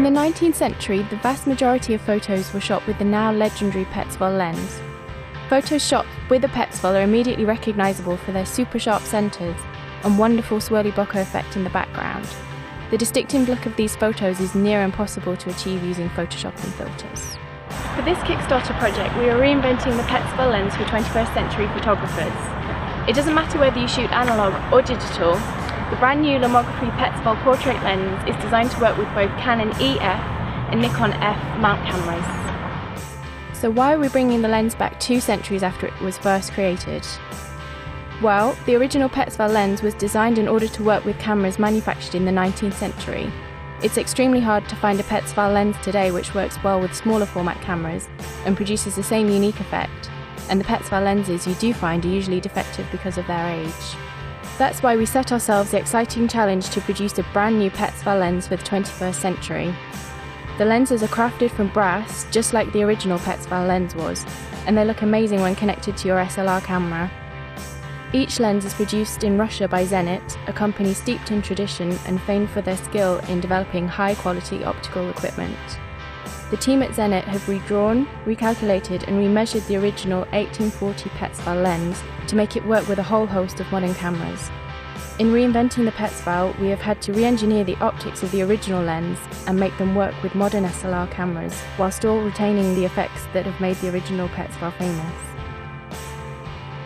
the 19th century, the vast majority of photos were shot with the now legendary Petzval lens. Photos shot with a Petzval are immediately recognisable for their super sharp centres and wonderful swirly bokeh effect in the background. The distinctive look of these photos is near impossible to achieve using Photoshop and filters. For this Kickstarter project, we are reinventing the Petzval lens for 21st century photographers. It doesn't matter whether you shoot analog or digital, the brand new Lomography Petzval portrait lens is designed to work with both Canon EF and Nikon F mount cameras. So why are we bringing the lens back 2 centuries after it was first created? Well, the original Petzval lens was designed in order to work with cameras manufactured in the 19th century. It's extremely hard to find a Petzval lens today which works well with smaller format cameras and produces the same unique effect, and the Petzval lenses you do find are usually defective because of their age. That's why we set ourselves the exciting challenge to produce a brand new Petzval lens for the 21st century. The lenses are crafted from brass, just like the original Petzval lens was, and they look amazing when connected to your SLR camera. Each lens is produced in Russia by Zenit, a company steeped in tradition and famed for their skill in developing high-quality optical equipment. The team at Zenit have redrawn, recalculated and remeasured the original 1840 Petzval lens to make it work with a whole host of modern cameras. In reinventing the Petzval, we have had to re-engineer the optics of the original lens and make them work with modern SLR cameras, while still retaining the effects that have made the original Petzval famous.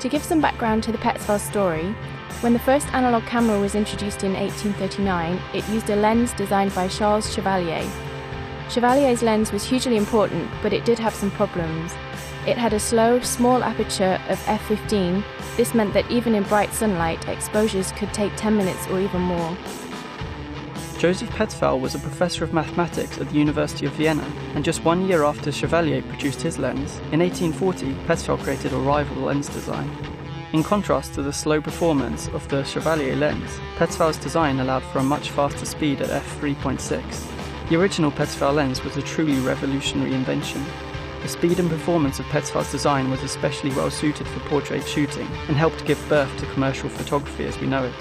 To give some background to the Petzval story, when the first analog camera was introduced in 1839, it used a lens designed by Charles Chevalier. Chevalier's lens was hugely important, but it did have some problems. It had a slow, small aperture of f/15. This meant that even in bright sunlight, exposures could take 10 minutes or even more. Joseph Petzval was a professor of mathematics at the University of Vienna, and just 1 year after Chevalier produced his lens, in 1840, Petzval created a rival lens design. In contrast to the slow performance of the Chevalier lens, Petzval's design allowed for a much faster speed at f/3.6. The original Petzval lens was a truly revolutionary invention. The speed and performance of Petzval's design was especially well suited for portrait shooting and helped give birth to commercial photography as we know it.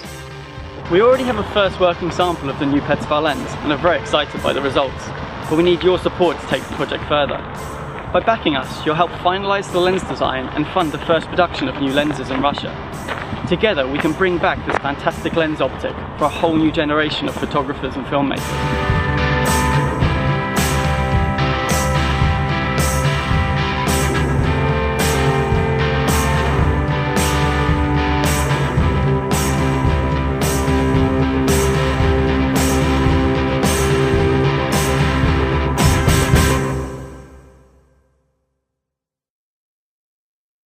We already have a first working sample of the new Petzval lens and are very excited by the results, but we need your support to take the project further. By backing us, you'll help finalise the lens design and fund the first production of new lenses in Russia. Together we can bring back this fantastic lens optic for a whole new generation of photographers and filmmakers.